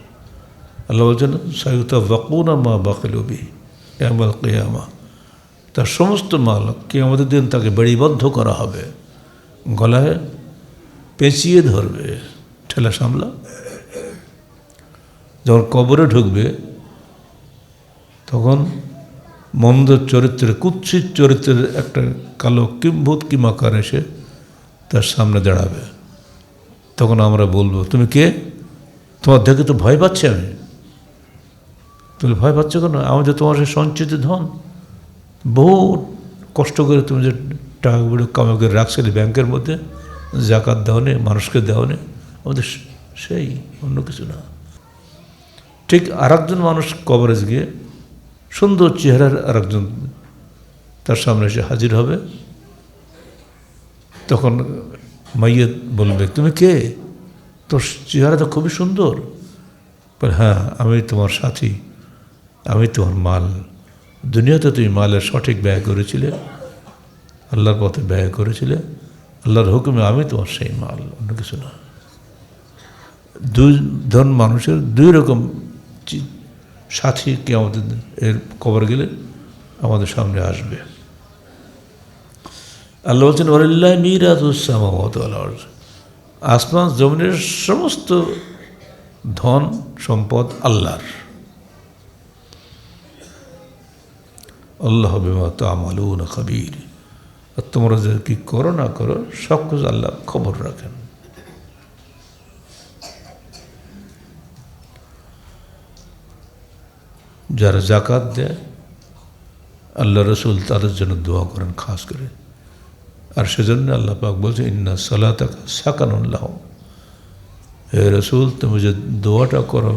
আল্লাহ বলছেন সায়ুতাওয়াক্কুনা মা বাখিলু বিহি ইয়াওমাল কিয়ামাহ। তার সমস্ত মাল কিয়ামতের দিন তাকে বেড়িবদ্ধ করা হবে, গলায় পেঁচিয়ে ধরবে, ঠেলা সামলা। যখন কবরে ঢুকবে তখন মন্দ চরিত্রের, কুৎসিত চরিত্রের একটা কালো কিম্ভূত কিমাকার এসে তার সামনে দাঁড়াবে। তখন আমরা বলবো, তুমি কে? তোমার দেখে তো ভয় পাচ্ছি আমি। তুমি ভয় পাচ্ছ কেন? আমি যে তোমার সে সঞ্চিত ধন, বহু কষ্ট করে তুমি যে টাকাগুলো কামাই করে রাখছিলে ব্যাংকের মধ্যে, জাকাত দেওয়া নেই, মানুষকে দেওয়া নেই, আমাদের সেই, অন্য কিছু না। ঠিক আর একজন মানুষ কবরেজ গিয়ে সুন্দর চেহারার আর একজন তার সামনে এসে হাজির হবে। তখন মাইয়েত বলবে, তুমি কে? তোর চেহারা তো খুবই সুন্দর। বলে, হ্যাঁ আমি তোমার সাথী, আমি তোমার মাল। দুনিয়াতে তুমি মালের সঠিক ব্যয় করেছিলে, আল্লাহর পথে ব্যয় করেছিলে, আল্লাহর হুকুমে আমি তোমার সেই মাল, অন্য কিছু না। দুই ধন মানুষের দুই রকম সাথী কি আমাদের এর কবর গেলে আমাদের সামনে আসবে। আল্লাহ বলছেন ওয়ালিল্লাহি মিরাসুস সামাওয়াতি ওয়াল আরদ। আসমান জমিনের সমস্ত ধন সম্পদ আল্লাহর। আল্লাহ বিমা তা'মালুনা খাবীর। আর তোমরা যে কি করো না করো সব কিছু আল্লাহ খবর রাখেন। যারা জাকাত দেয় আল্লাহ রসুল তাদের জন্য দোয়া করেন খাস করে। আর সেজন্য আল্লাহ পাক বলছে ইন্না সালাতাকা সাকানুন লাহুম। হে রসুল, তুমি যে দোয়াটা করো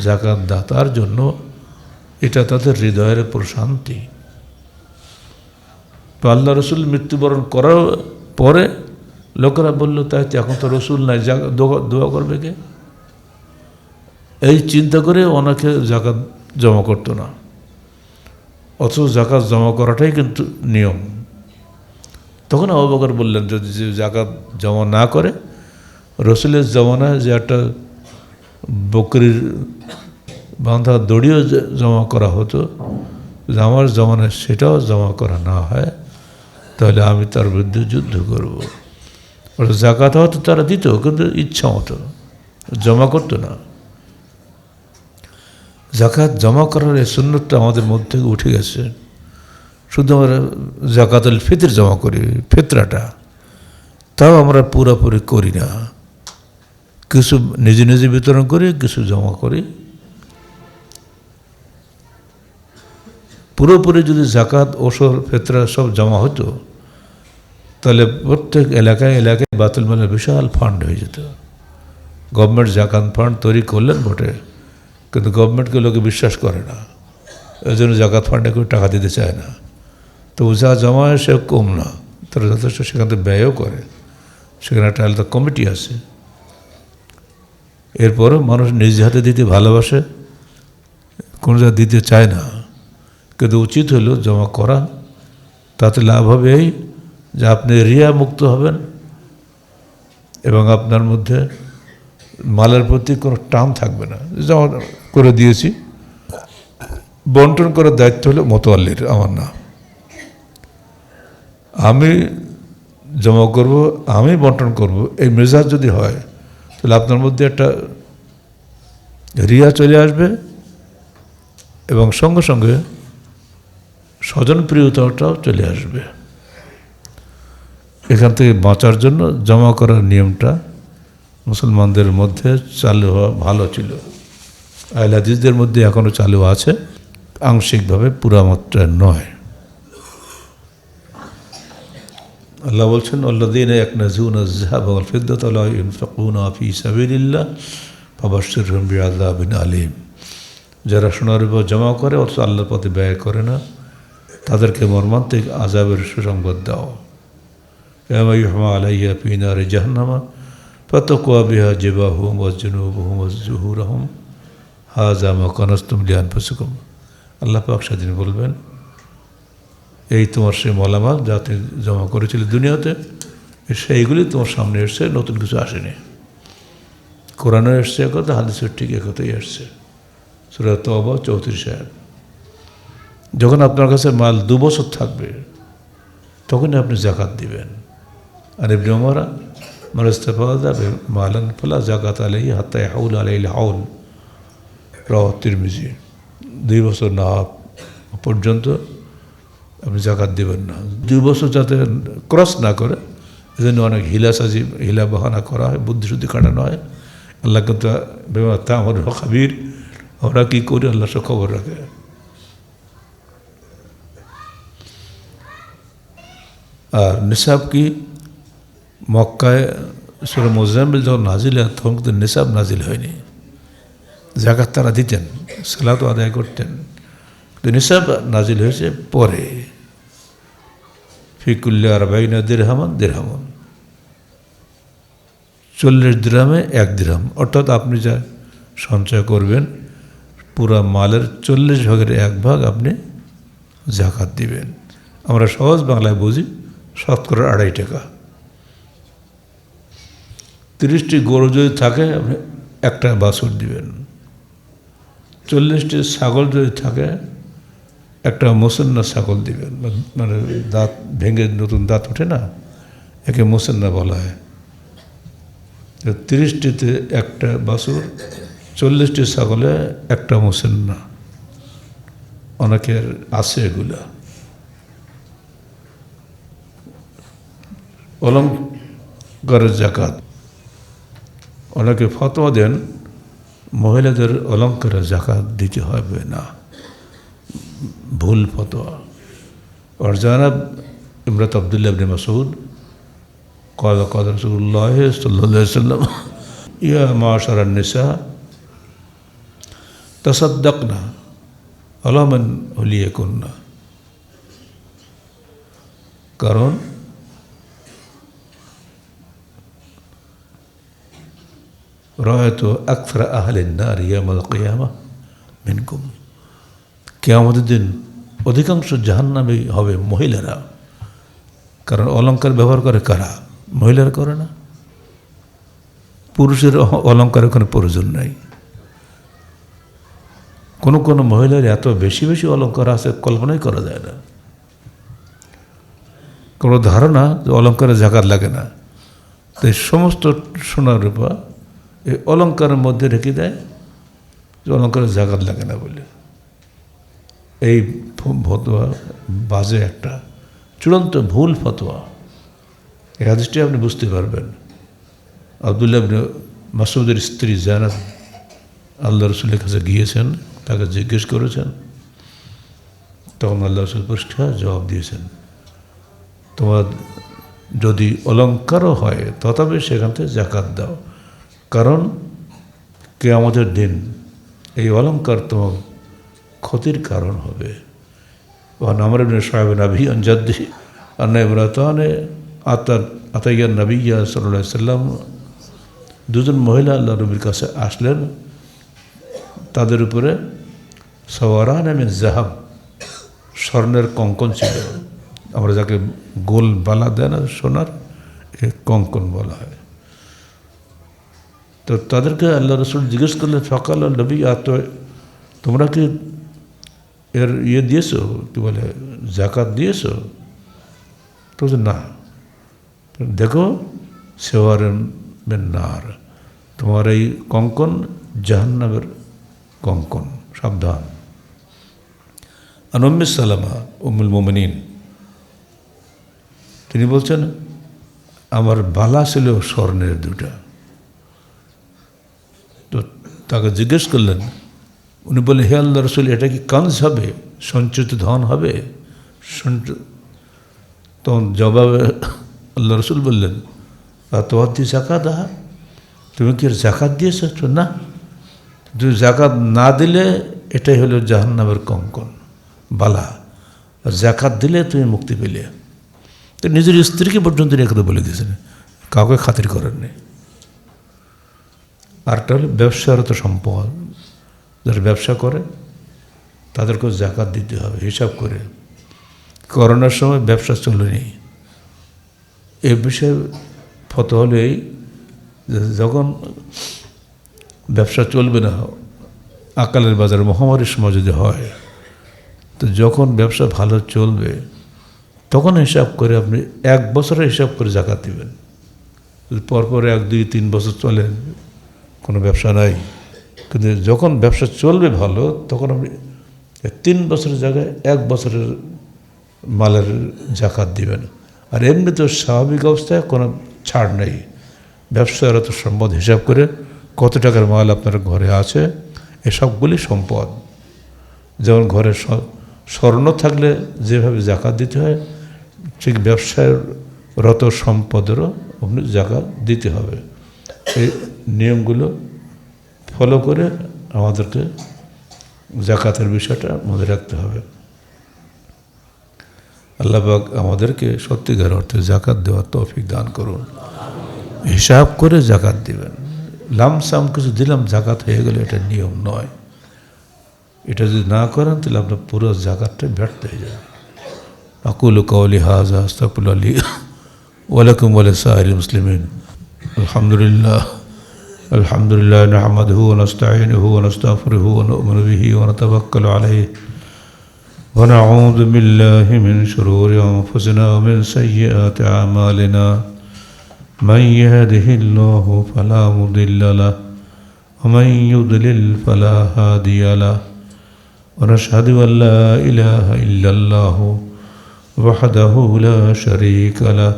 জাকাত দাতার জন্য, এটা তাদের হৃদয়ের প্রশান্তি। তো আল্লাহ রসুল মৃত্যুবরণ করার পরে লোকেরা বলল, তাই তো এখন তো রসুল নাই, দোয়া করবে কে? এই চিন্তা করে অনেকে জাকাত জমা করতো না, অথচ জাকাত জমা করাটাই কিন্তু নিয়ম। তখন আবু বকর বললেন, যদি যে জাকাত জমা না করে, রসুলের জমানায় যে একটা বকরির বাঁধা দড়িও জমা করা হতো, আমার জমানায় সেটাও জমা করা না হয়, তাহলে আমি তার বিরুদ্ধে যুদ্ধ করব। ওটা জাকাত হয়তো তারা দিত, কিন্তু ইচ্ছা মতো জমা করতো না। জাকাত জমা করার এই সুন্নতটা আমাদের মধ্যে উঠে গেছে। শুধু আমরা জাকাতুল ফিতর জমা করি, ফিতরাটা, তাও আমরা পুরোপুরি করি না। কিছু নিজে নিজে বিতরণ করি, কিছু জমা করি। পুরোপুরি যদি জাকাত, ওসর, ফিতরা সব জমা হতো, তাহলে প্রত্যেক এলাকায় এলাকায় বাতুল মালের বিশাল ফান্ড হয়ে যেত। গভর্নমেন্ট জাকাত ফান্ড তৈরি করলেন বটে, কিন্তু গভর্নমেন্টকে লোকে বিশ্বাস করে না, এই জন্য জাকাত ফান্ডে কেউ টাকা দিতে চায় না। তো যা জমা হয় সে কম না, তারা যথেষ্ট সেখান থেকে ব্যয়ও করে। সেখানে একটা আলাদা কমিটি আছে। এরপরও মানুষ নিজ হাতে দিতে ভালোবাসে, কোনো যা দিতে চায় না। কিন্তু উচিত হলো জমা করা। তাতে লাভ হবে এই যে আপনি রিয়া মুক্ত হবেন এবং আপনার মধ্যে মালের প্রতি কোনো টান থাকবে না। জমা করে দিয়েছি, বন্টন করার দায়িত্ব হলো মোতোয়াল্লির, আমার না। আমি জমা করব, আমি বন্টন করব, এই মেজাজ যদি হয় তাহলে আপনার মধ্যে একটা রিয়া চলে আসবে এবং সঙ্গে সঙ্গে স্বজনপ্রিয়তাটাও চলে আসবে। এখান থেকে বাঁচার জন্য জমা করার নিয়মটা মুসলমানদের মধ্যে চালু হওয়া ভালো ছিল। আহলে হাদিসদের মধ্যে এখনও চালু আছে, আংশিকভাবে পুরা মাত্রায় নয়। আল্লাহ বলছেন, আল্লাযীনা ইয়াকনিজুনা আয-যাহাবা ওয়াল ফিদ্দাতা লা ইউনফিকুনা ফী সাবিলিল্লাহ ফাবাশশিরহুম বিআযাবিন আলীম। যারা সোনার উপর জমা করে অথচ আল্লাহর পথে ব্যয় করে না, তাদেরকে মর্মান্তিক আযাবের সুসংবাদ দাও। কামা ইউহমা আলাইহা ফী নারি জাহান্নামা ফাতাকুয়া বিহা জিবাহুম ওয়া জুনুবুহুম ওয়া যুহুরুহুম হাযা মা কানাজতুম লিআনফুসিকুম। আল্লাহ পাক সেদিন বলবেন, এই তোমার সেই মালামাল যা তুমি জমা করেছিলে দুনিয়াতে, সেইগুলি তোমার সামনে এসছে, নতুন কিছু আসেনি। কোরআনে এসছে একথা, হাদিসের ঠিক একথাই এসছে। সূরা তাওবা 34 আয়াত। যখন আপনার কাছে মাল 2 বছর থাকবে তখনই আপনি যাকাত দিবেন। আর ইবনে উমর মান ইস্তাফাদা মালান ফালা যাকাত আলাইহি হাত্তা ইয়াহুল আলাইহিল হাউল, রাওয়াহু তিরমিজি। 2 বছর না পর্যন্ত আপনি যাকাত দেবেন না। 2 বছর যাতে ক্রস না করে, এজন্য অনেক হিলা বাহানা করা হয়, বুদ্ধিশুদ্ধি খাটানো হয়। আল্লাহ কিন্তু বিমা তা'মালুন খাবীর, আমরা কী করি আল্লাহ সব খবর রাখে। আর নিসাব কি, মক্কায় সূরা মুজাম্মিল যখন নাজিল হয় তখন কিন্তু নিসাব নাজিল হয়নি। যাকাত তারা দিতেন, সালাতও আদায় করতেন, কিন্তু নিসাব নাজিল হয়েছে পরে। ফি কুল্লি আরবাইনা দিরহামান দিরহামুন, 40 দিরহামে 1 দিরহাম। অর্থাৎ আপনি যা সঞ্চয় করবেন পুরা মালের 40 ভাগের 1 ভাগ আপনি যাকাত দিবেন। আমরা সহজ বাংলায় বুঝি, শতকরা 2.5 টাকা। 30টি গরু যদি থাকে আপনি 1টা বাছুর দিবেন। 40টি ছাগল যদি থাকে 1টা মুসান্না ছাগল দিবেন। মানে দাঁত ভেঙে নতুন দাঁত ওঠে না, একে মুসান্না বলা হয়। 30টিতে 1টা বাছুর, 40টি ছাগলে 1টা মুসান্না। অনেকের আছে এগুলা। অলঙ্কারের যাকাত, অনেকে ফতোয়া দেন মহিলাদের অলঙ্কারের যাকাত দিতে হবে না, ভুল ফতোয়া। আর জানাব ইমরাত আব্দুল্লাহ ইবনে মাসউদ قال قال رسول الله صلى الله عليه وسلم يا معشر النساء تصدقنا على من وليكن। কারণ রাআইতু আকসারা আহলিন নার ইয়াউমাল কিয়ামাহ মিনকুম, কিয়ামতের দিন অধিকাংশ জাহান্নামী হবে মহিলারা। কারণ অলঙ্কার ব্যবহার করে কারা? মহিলারা করে না। পুরুষের অলঙ্কারের কোনো প্রয়োজন নাই। কোনো কোনো মহিলার এত বেশি বেশি অলঙ্কার আছে কল্পনাই করা যায় না। কোনো ধারণা যে অলঙ্কারে যাকাত লাগে না, তো এই সমস্ত সোনার রূপা এই অলঙ্কারের মধ্যে রেখে দেয় যে অলঙ্কারে যাকাত লাগে না বলে। এই ফতোয়া বাজে একটা চূড়ান্ত ভুল ফতোয়া। এই হাদিসটি আপনি বুঝতে পারবেন। আব্দুল্লাহ ইবনে মাসউদের স্ত্রী জায়নাব আল্লাহ রসুলের কাছে গিয়েছেন, তাকে জিজ্ঞেস করেছেন। তখন আল্লাহ রসুল পরিষ্কার জবাব দিয়েছেন, তোমার যদি অলঙ্কারও হয় তথাপি সেখান থেকে যাকাত দাও। কারণ কিয়ামতের দিন এই অলঙ্কার তোমার ক্ষতির কারণ হবে। আমর ইবনে শুআয়ব নবী আন জাদ্দিহি আন্না ইমরাতানে আতাইয়া নবিয়্যা সাল্লাল্লাহু আলাইহি ওয়াসাল্লাম, 2জন মহিলা আল্লাহ নবীর কাছে আসলেন। তাদের উপরে সাওয়ারান মিন যাহাব, স্বর্ণের কঙ্কন ছিল, আমরা যাকে গোল বালা দেয় না সোনার, এ কঙ্কন বলা হয়। তো তাদেরকে আল্লাহ রসুল জিজ্ঞেস করলেন, সকাল নবী তোমরা কি এর দিয়েছো, কি বলে জাকাত দিয়েছো? তো না। দেখো সেওয়ার নার, তোমার এই কঙ্কন জাহান্নামের কঙ্কন, সাবধান। আর উম্মে সালামা উম্মুল মুমিনিন তিনি বলছেন, আমার বালা ছিল স্বর্ণের দুটা। তো তাকে জিজ্ঞেস করলেন, উনি বললেন, হে আল্লাহ রসুল, এটা কি কানজ হবে, সঞ্চিত ধন হবে? তখন জবাবে আল্লাহ রসুল বললেন, তোমার দিয়ে জাকাত আহা, তুমি কি জাকাত দিয়েছ? না, তুমি জাকাত না দিলে এটাই হলো জাহান্নামের কঙ্কন বালা, আর জাকাত দিলে তুমি মুক্তি পেলে। তো নিজের স্ত্রীকে পর্যন্ত একথা বলে দিয়েছেন, কাউকে খাতির করেননি। আরটা হলো ব্যবসারত সম্পদ, যারা ব্যবসা করে তাদেরকেও জাকাত দিতে হবে হিসাব করে। করোনার সময় ব্যবসা চলেনি, এ বিষয়ে ফতোয়া হলো এই, যখন ব্যবসা চলবে না, আকালের বাজারে মহামারীর সময় যদি হয়, তো যখন ব্যবসা ভালো চলবে তখন হিসাব করে আপনি 1 বছরের হিসাব করে জাকাত দিবেন। পরপর 1, 2, 3 বছর চলে কোনো ব্যবসা নাই, কিন্তু যখন ব্যবসা চলবে ভালো তখন আপনি 3 বছরের জায়গায় 1 বছরের মালের জাকাত দিবেন। আর এমনি তো স্বাভাবিক অবস্থায় কোনো ছাড় নেই। ব্যবসার তো সম্পদ হিসাব করে কত টাকার মাল আপনার ঘরে আছে, এসবগুলি সম্পদ। যেমন ঘরে স্বর্ণ থাকলে যেভাবে জাকাত দিতে হয়, ঠিক ব্যবসায় রত সম্পদেরও আপনি জাকাত দিতে হবে। এই নিয়মগুলো ফলো করে আমাদেরকে জাকাতের বিষয়টা মনে রাখতে হবে। আল্লাহ পাক আমাদেরকে সত্যিকার অর্থে জাকাত দেওয়ার তৌফিক দান করুন। হিসাব করে জাকাত দিবেন। লামসাম কিছু দিলাম জাকাত হয়ে গেলে এটা নিয়ম নয়। এটা যদি না করেন তাহলে আপনার পুরো জাকাতটা ব্যর্থ হয়ে যাবে। আকুলু কাওলি হাযা আস্তাগফিরুল্লাহ লি ওয়া লাকুম ওয়া লিসাইরিল মুসলিমিন। আলহামদুলিল্লাহ নাহমাদুহু ওয়া নাস্তাঈনুহু ওয়া নাস্তাগফিরুহু ওয়া নু'মিনু বিহি ওয়া নাতাওয়াক্কালু আলাইহি ওয়া নাউযু বিল্লাহি মিন শুরুরি আনফুসিনা ওয়া মিন সাইয়্যাতি আ'মালিনা। من يهده الله فلا مضل له ومن يضلل فلا هادي له ونشهد أن لا إله إلا الله وحده لا شريك له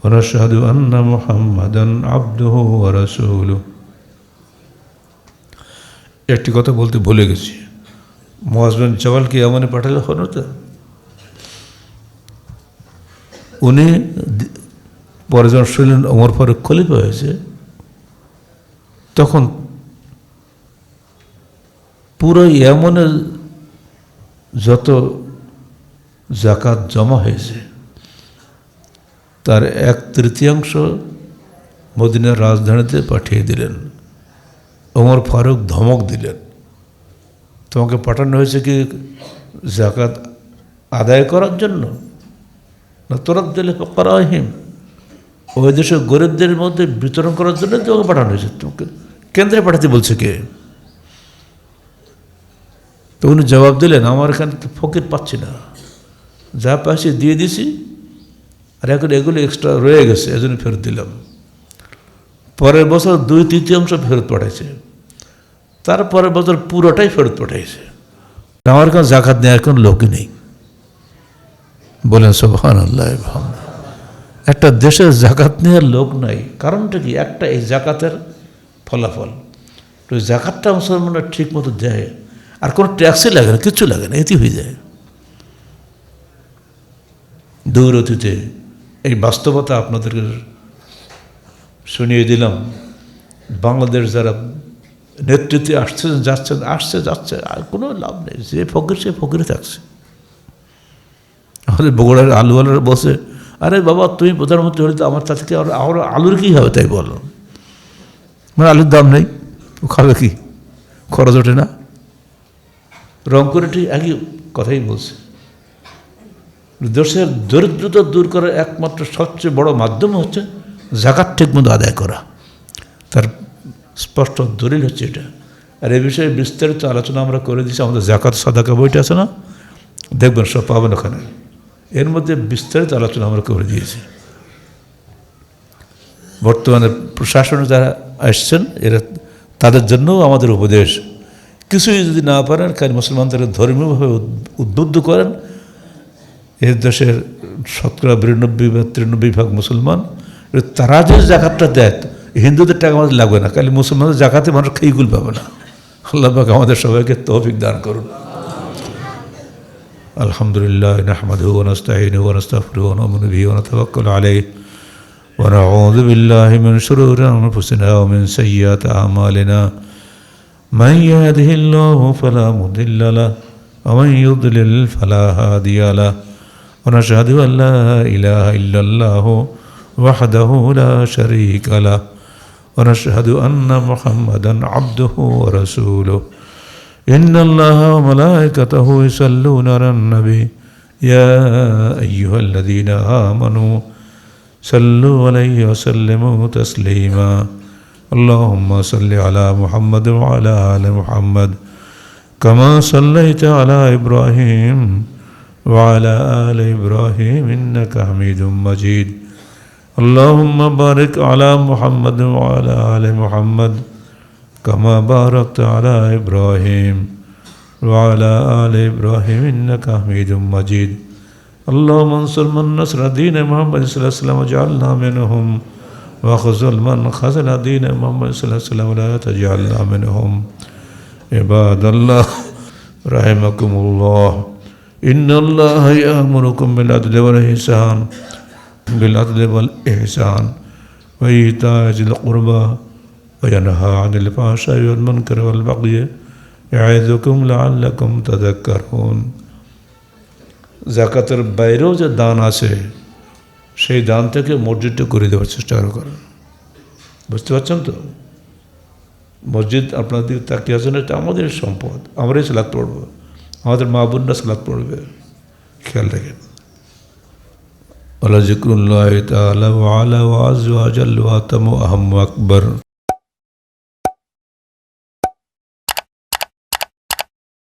ونشهد أن محمدا عبده ورسوله. একটি কথা বলতে ভুলে গেছি, মুআয বিন জাবালকে ইয়ামানে পাঠালে হলো তো, উনি পরে যখন শুনলেন ওমর ফারুক খলিফা হয়েছে, তখন পুরো ইয়ামানের যত জাকাত জমা হয়েছে তার 1/3 মদিনার রাজধানীতে পাঠিয়ে দিলেন। ওমর ফারুক ধমক দিলেন, তোমাকে পাঠানো হয়েছে কি জাকাত আদায় করার জন্য, না তোরাদ দিলে ফাকারাহিম, ওই দেশের গরিবদের মধ্যে বিতরণ করার জন্য তোমাকে পাঠানো হয়েছে, তোমাকে কেন্দ্রে পাঠাতে বলছে কে? তো উনি জবাব দিলেন, আমার এখানে তো ফকির পাচ্ছি না, যা পাচ্ছি দিয়ে দিছি, আর এখন এগুলো এক্সট্রা রয়ে গেছে, এজন্য ফেরত দিলাম। পরের বছর 2/3 ফেরত পাঠাইছে, তারপরের বছর পুরোটাই ফেরত পাঠাইছে। আমার কাছে জাকাত নেওয়ার কোনো লোকই নেই। বলেন সুবহানাল্লাহ। একটা দেশের জাকাত নেওয়ার লোক নাই, কারণটা কি? একটা এই জাকাতের ফলাফল, তো জাকাতটা মুসলমানরা ঠিক মতো দেয়, আর কোনো ট্যাক্সই লাগে না, কিচ্ছু লাগে না, এতেই হয়ে যায়। দূর অতীতে এই বাস্তবতা আপনাদেরকে শুনিয়ে দিলাম। বাংলাদেশ যারা নেতৃত্বে আসছে যাচ্ছে, আর কোনো লাভ নেই, যে ফকির সে ফকিরে থাকছে। আমাদের বগুড়ার আলুওয়ালারা বসে, আরে বাবা তুমি প্রধানমন্ত্রী হলে তো আমার তা থেকে আর আলুর কী হবে, তাই বলো, মানে আলুর দাম নেই, খাবে কি, খরচ ওঠে না। রংপুরে ঠিক একই কথাই বলছে, দেশের দরিদ্রতা দূর করার একমাত্র সবচেয়ে বড় মাধ্যম হচ্ছে যাকাত ঠিকমতো আদায় করা। তার স্পষ্ট দলিল হচ্ছে এটা। আর এ বিষয়ে বিস্তারিত আলোচনা আমরা করে দিচ্ছি আমাদের যাকাত সাদাকা বইটা আছে না, দেখবেন সব পাবেন ওখানে। এর মধ্যে বিস্তারিত আলোচনা আমরা করে দিয়েছি। বর্তমানে প্রশাসনে যারা আসছেন এরা তাদের জন্যও আমাদের উপদেশ, কিছুই যদি না পারেন খালি মুসলমানদের ধর্মীয়ভাবে উদ্বুদ্ধ করেন। এর দেশের 92-93% মুসলমান, তারা যে জাকাতটা দেয় হিন্দুদের টাকা আমাদের লাগবে না, খালি মুসলমানদের জাকাতে মানুষ খেইগুল পাবে না। আল্লাহ পাক আমাদের সবাইকে তৌফিক দান করুন। আলহামদুলিল্লাহ নাহমাদুহু ওয়া নাস্তাঈনুহু ওয়া নাস্তাগফিরুহু ওয়া নু'মিনু বিহি ওয়া নাতাওয়াক্কালু আলাইহি ওয়া নাউযু বিল্লাহি মিন শুরুরি আনফুসিনা ওয়া মিন সাইয়্যাতি আ'মালিনা মান ইয়াহদিহিল্লাহু ফালা মুদিল্লা লাহু ওয়া মান ইউদ্লিল ফালা হাদিয়া লাহু ওয়া নাশহাদু আন লা ইলাহা ইল্লাল্লাহু ওয়াহদাহু লা শারীকা লাহু ওয়া নাশহাদু আন্না মুহাম্মাদান আবদুহু ওয়া রাসূলুহু ইন্নাল্লাহা ওয়া মালাইকাতাহু ইউসাল্লুনা আলান নবী ইয়া আইয়ুহাল্লাযীনা আমানু সাল্লু আলাইহি ওয়া সাল্লিমু তাসলিমা আল্লাহুম্মা সাল্লি আলা মুহাম্মাদ ওয়া আলা আলি মুহাম্মাদ কামা সাল্লাইতা আলা ইব্রাহিম ওয়া আলা আলি ইব্রাহিম ইন্নাকা হামিদুম মাজিদ আল্লাহুম্মা বারিক আলা মুহাম্মাদ ওয়া আলা আলি মুহাম্মাদ কামা বারাকতা আলা ইব্রাহিম ওয়া আলা আলি ইব্রাহিম ইন্নাকা হামিদুম মাজিদ আল্লাহুম্মা আনসুর মান নাসরা দীন মুহাম্মদ সাল্লাল্লাহু আলাইহি ওয়া সাল্লাম ওয়াজআলনা মিনহুম ওয়া খুযুল মান খাযালা দীন মুহাম্মদ সাল্লাল্লাহু আলাইহি ওয়া সাল্লাম ওয়া লা তাজআলনা মিনহুম ইবাদাল্লাহ রাহিমাকুমুল্লাহ ইন্নাল্লাহা ইয়া'মুরুকুম বিল আদলি ওয়াল ইহসান ওয়া ইতা'i যিল কুরবা ওয়া ইয়ানহা আনিল ফাহশাই ওয়াল মুনকারি ওয়াল বাগyi ইয়া'iযুকুম লা'আল্লাকুম তাযাক্কারুন। যাকাতের বাইরেও যে দান আছে সেই দান থেকে মসজিদটা করে দেওয়ার চেষ্টা করেন। বুঝতে পারছেন তো? মসজিদ আপনাদের দিকে তাকিয়ে আছেন, এটা আমাদের সম্পদ, আমরাই সালাত পড়বো, আমাদের মা বোনরা সালাত পড়বে, খেয়াল রাখেন। ওয়ালা যিকরুল্লাহি তাআলা ওয়া আলা ওয়া আযওয়া জাল্লা ওয়া আতামু আহাম্মু আকবার।